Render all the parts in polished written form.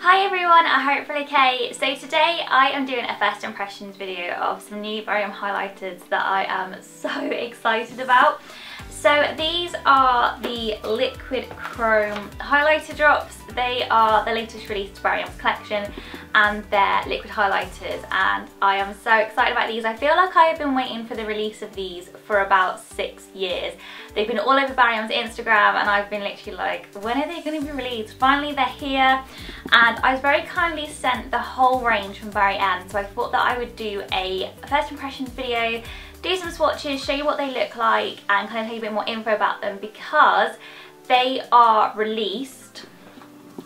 Hi everyone, I hope you're okay. So today I am doing a first impressions video of some new barium highlighters that I am so excited about. So these are the Liquid Chrome highlighter drops. They are the latest released barium collection and they're liquid highlighters, and I am so excited about these. I feel like I have been waiting for the release of these for about 6 years. They've been all over Barium's Instagram and I've been literally like, when are they going to be released? Finally they're here, and I was very kindly sent the whole range from Barium, so I thought that I would do a first impressions video, do some swatches, show you what they look like and kind of tell you a bit more info about them, because they are released,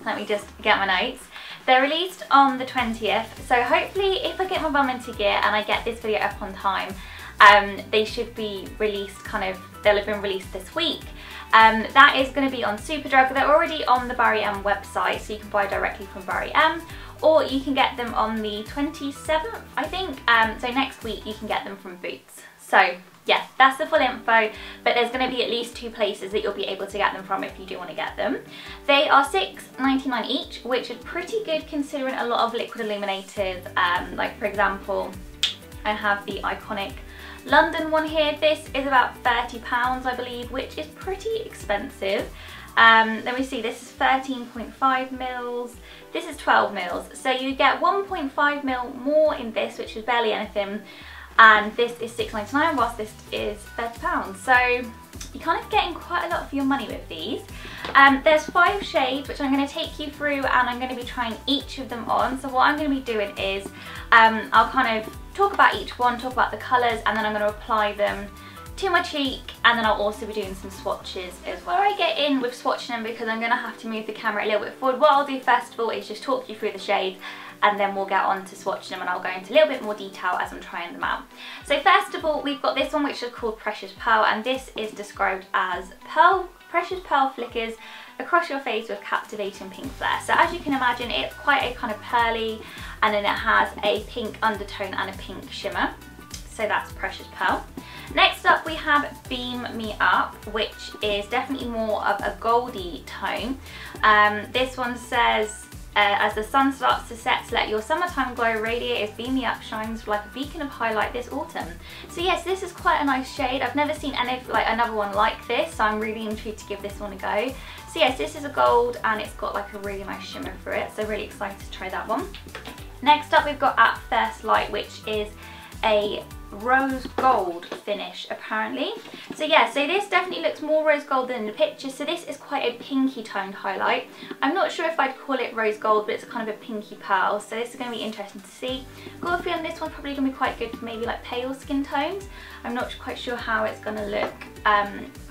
let me just get my notes. They're released on the 20th, so hopefully if I get my bum into gear and I get this video up on time, they should be released they'll have been released this week. That is going to be on Superdrug. They're already on the Barium website, so you can buy directly from Barium, or you can get them on the 27th, I think. So next week you can get them from Boots. So yeah, that's the full info, but there's going to be at least 2 places that you'll be able to get them from if you do want to get them. They are $6.99 each, which is pretty good considering a lot of liquid illuminators. Like for example, I have the iconic London one here. This is about £30 I believe, which is pretty expensive. Let me see, this is 13.5 mils, this is 12 mils, so you get 1.5 mil more in this, which is barely anything, and this is £6.99 whilst this is £30. So you're kind of getting quite a lot for your money with these. There's 5 shades which I'm going to take you through, and I'm going to be trying each of them on. So what I'm going to be doing is I'll kind of talk about each one, talk about the colours, and then I'm going to apply them to my cheek, and then I'll also be doing some swatches as well. Before I get in with swatching them, because I'm going to have to move the camera a little bit forward, what I'll do first of all is just talk you through the shades, and then we'll get on to swatching them and I'll go into a little bit more detail as I'm trying them out. So first of all, we've got this one which is called Precious Pearl, and this is described as precious pearl flickers across your face with captivating pink flare. So as you can imagine, it's quite a kind of pearly, and then it has a pink undertone and a pink shimmer. So that's Precious Pearl. Next up we have Beam Me Up, which is definitely more of a goldy tone. This one says, as the sun starts to set, let your summertime glow radiate as Beam Me Up shines like a beacon of highlight this autumn. So yes, this is quite a nice shade. I've never seen another one like this, so I'm really intrigued to give this one a go. So yes, this is a gold and it's got like a really nice shimmer through it, so really excited to try that one. Next up we've got At First Light, which is a rose gold finish apparently. So yeah, so this definitely looks more rose gold than in the picture. So this is quite a pinky toned highlight. I'm not sure if I'd call it rose gold, but it's kind of a pinky pearl. So this is going to be interesting to see. Got a feeling this one's probably going to be quite good for maybe like pale skin tones. I'm not quite sure how it's going to look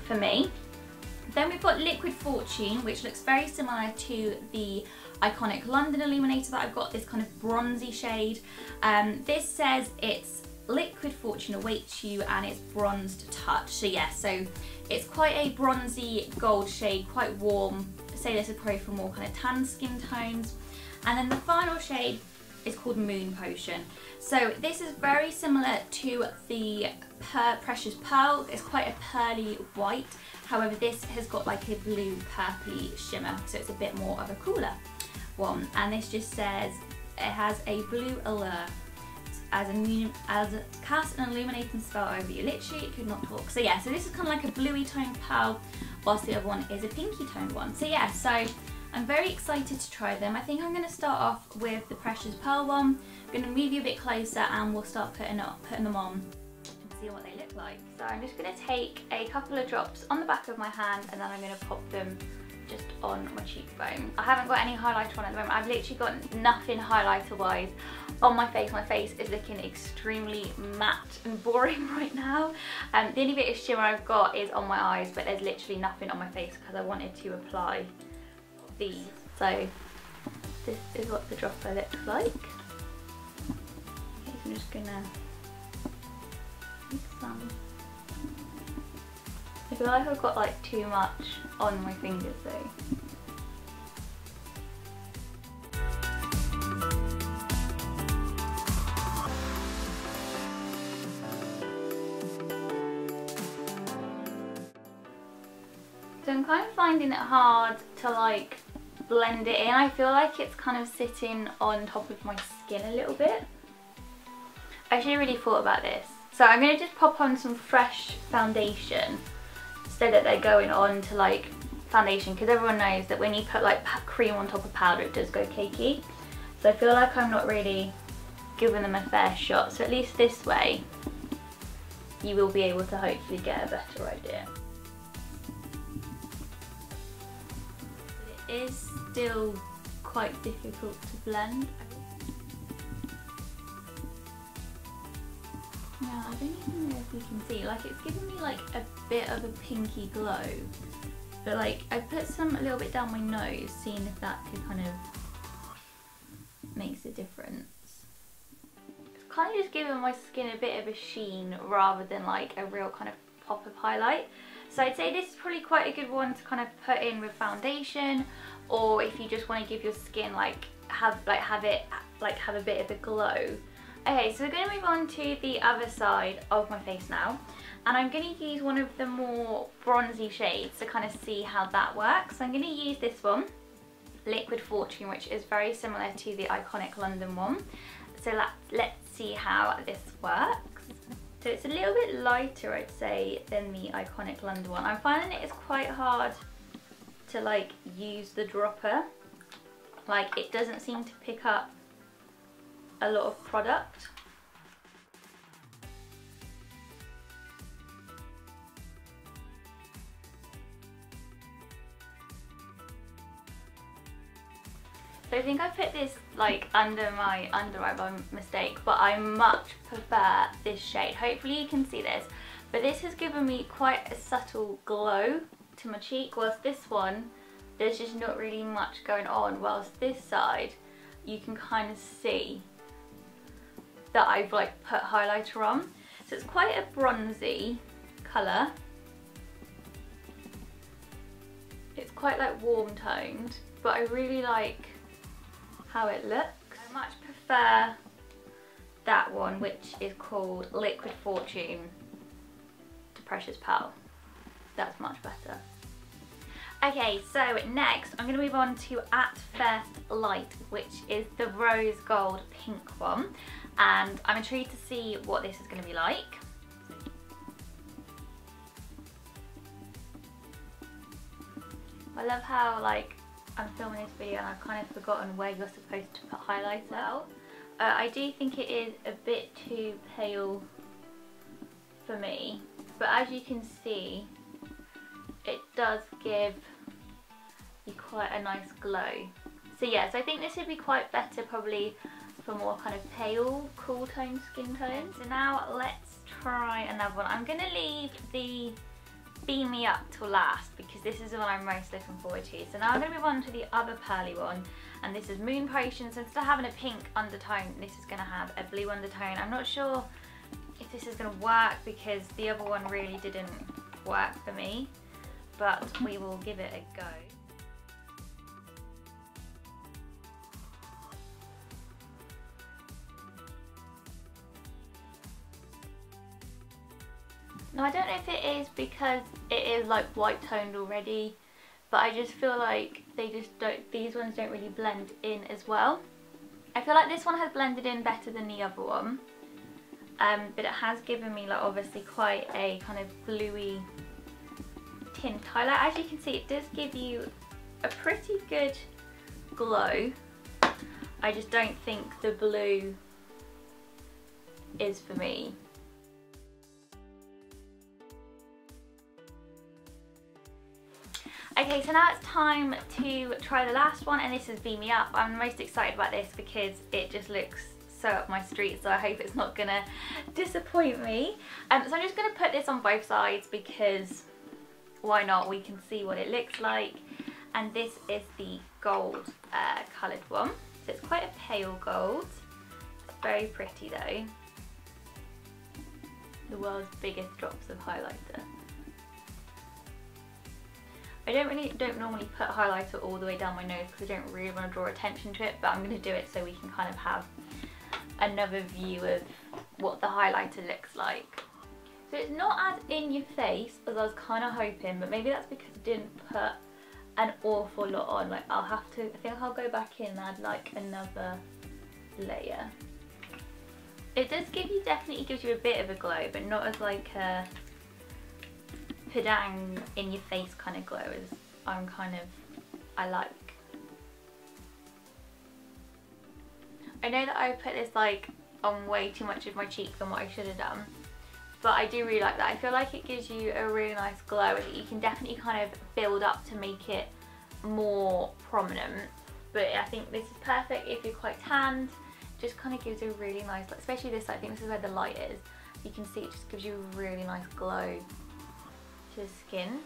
for me. Then we've got Liquid Fortune, which looks very similar to the iconic London illuminator that I've got, this kind of bronzy shade. This says it's Liquid Fortune awaits you and it's bronzed touch. So yeah, so it's quite a bronzy gold shade, quite warm. I'd say this is probably for more kind of tan skin tones. And then the final shade is called Moon Potion. So this is very similar to the Precious Pearl. It's quite a pearly white. However, this has got like a blue purpley shimmer, so it's a bit more of a cooler one. And this just says it has a blue allure as cast an illuminating spell over you. Literally, it could not talk. So yeah, so this is kind of like a bluey toned pearl, whilst the other one is a pinky toned one. So yeah, so I'm very excited to try them. I think I'm going to start off with the Precious Pearl one. I'm going to move you a bit closer and we'll start putting them on and see what they look like. So I'm just going to take a couple of drops on the back of my hand, and then I'm going to pop them just on my cheekbone. I haven't got any highlighter on at the moment. I've literally got nothing highlighter wise on my face. My face is looking extremely matte and boring right now. The only bit of shimmer I've got is on my eyes, but there's literally nothing on my face because I wanted to apply these. So this is what the dropper looks like. Okay, so I'm just gonna make some. I feel like I've got like too much on my fingers though. So I'm kind of finding it hard to like blend it in. I feel like it's kind of sitting on top of my skin a little bit. I actually really thought about this. So I'm going to just pop on some fresh foundation so that they're going on to like foundation, because everyone knows that when you put like cream on top of powder it does go cakey. So I feel like I'm not really giving them a fair shot. So at least this way you will be able to hopefully get a better idea. It is still quite difficult to blend. Yeah, I don't even know if you can see, like it's giving me like a bit of a pinky glow, but like I put some a little bit down my nose, seeing if that could kind of makes a difference. It's kind of just giving my skin a bit of a sheen rather than like a real kind of pop of highlight. So I'd say this is probably quite a good one to kind of put in with foundation, or if you just want to give your skin have a bit of a glow. Okay, so we're going to move on to the other side of my face now, and I'm going to use one of the more bronzy shades to kind of see how that works. So I'm going to use this one, Liquid Fortune, which is very similar to the iconic London one. So let's see how this works. So it's a little bit lighter, I'd say, than the iconic London one. I'm finding it is quite hard to like use the dropper. Like it doesn't seem to pick up a lot of product. So I think I put this like under my under eye by mistake, but I much prefer this shade. Hopefully you can see this, but this has given me quite a subtle glow to my cheek, whilst this one there's just not really much going on, whilst this side you can kind of see that I've like put highlighter on. So it's quite a bronzy colour. It's quite like warm toned, but I really like how it looks. I much prefer that one, which is called Liquid Fortune, to Precious Pearl. That's much better. Okay, so next I'm going to move on to At First Light, which is the rose gold pink one, and I'm intrigued to see what this is going to be like. I love how like I'm filming this video and I've kind of forgotten where you're supposed to put highlighter. I do think it is a bit too pale for me, but as you can see it does give you quite a nice glow. So yeah, so I think this would be quite better probably for more kind of pale, cool tone skin tones. So now let's try another one. I'm going to leave the Beam Me Up till last because this is the one I'm most looking forward to. So now I'm going to move on to the other pearly one, and this is Moon Potion. So instead of having a pink undertone, this is going to have a blue undertone. I'm not sure if this is going to work because the other one really didn't work for me, but we will give it a go. Now I don't know if it is because it is like white toned already, but I just feel like these ones don't really blend in as well. I feel like this one has blended in better than the other one, but it has given me like obviously quite a kind of bluey tint highlight. As you can see, it does give you a pretty good glow. I just don't think the blue is for me. Okay, so now it's time to try the last one, and this is Beam Me Up. I'm most excited about this because it just looks so up my street, so I hope it's not gonna disappoint me. So I'm just gonna put this on both sides because why not? We can see what it looks like. And this is the gold coloured one. So it's quite a pale gold. It's very pretty though. The world's biggest drops of highlighter. I don't normally put highlighter all the way down my nose because I don't really want to draw attention to it, but I'm going to do it so we can kind of have another view of what the highlighter looks like. So it's not as in your face as I was kind of hoping, but maybe that's because I didn't put an awful lot on. Like I'll have to, I think I'll go back in and add like another layer. It does give you, definitely gives you a bit of a glow, but not as like a padang in your face kind of glow as I like. I know that I put this like on way too much of my cheek than what I should have done, but I do really like that. I feel like it gives you a really nice glow and you can definitely kind of build up to make it more prominent. But I think this is perfect if you're quite tanned. Just kind of gives a really nice, especially this side, I think this is where the light is. You can see it just gives you a really nice glow to the skin.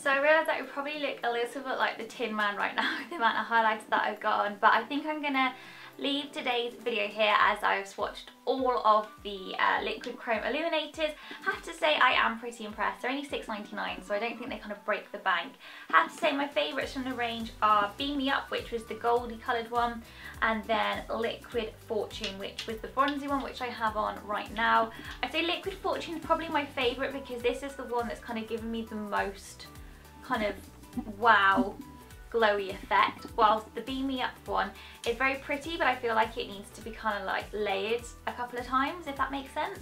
So I realised that I would probably look a little bit like the Tin Man right now with the amount of highlights that I've got on, but I think I'm going to leave today's video here as I've swatched all of the liquid chrome illuminators. Have to say I am pretty impressed. They're only $6.99, so I don't think they kind of break the bank. Have to say my favourites from the range are Beam Me Up, which was the goldy coloured one, and then Liquid Fortune, which was the bronzy one, which I have on right now. I'd say Liquid Fortune is probably my favourite because this is the one that's kind of given me the most kind of wow glowy effect, whilst the Beam Me Up one is very pretty, but I feel like it needs to be kind of like layered a couple of times, if that makes sense.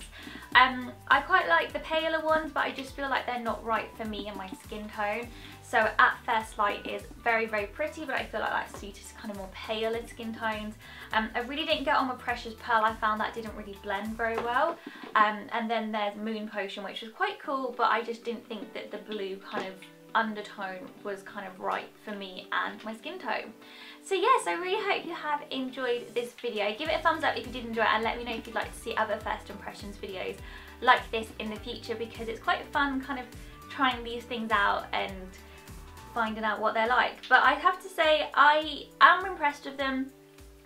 I quite like the paler ones, but I just feel like they're not right for me and my skin tone. So At First Light is very, very pretty, but I feel like that suited kind of more paler skin tones. I really didn't get on with Precious Pearl. I found that didn't really blend very well. And then there's Moon Potion, which was quite cool, but I just didn't think that the blue kind of undertone was kind of right for me and my skin tone. So yes, I really hope you have enjoyed this video. Give it a thumbs up if you did enjoy it, and let me know if you'd like to see other first impressions videos like this in the future, because it's quite fun kind of trying these things out and finding out what they're like. But I have to say I am impressed with them.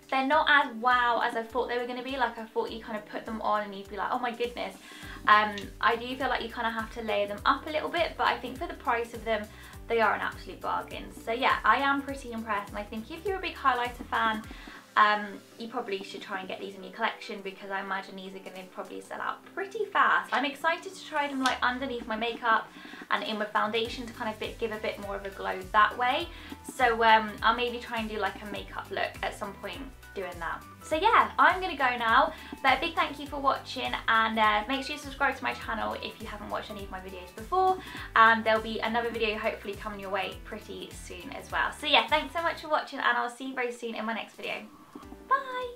They're not as wow as I thought they were going to be. Like I thought you kind of put them on and you'd be like, oh my goodness. I do feel like you kind of have to layer them up a little bit, but I think for the price of them, they are an absolute bargain. So yeah, I am pretty impressed, and I think if you're a big highlighter fan, you probably should try and get these in your collection, because I imagine these are going to probably sell out pretty fast. I'm excited to try them like underneath my makeup and in with foundation to kind of give a bit more of a glow that way. So I'll maybe try and do like a makeup look at some point doing that. So yeah, I'm gonna go now, but a big thank you for watching, and make sure you subscribe to my channel if you haven't watched any of my videos before, and there'll be another video hopefully coming your way pretty soon as well. So yeah, thanks so much for watching, and I'll see you very soon in my next video. Bye!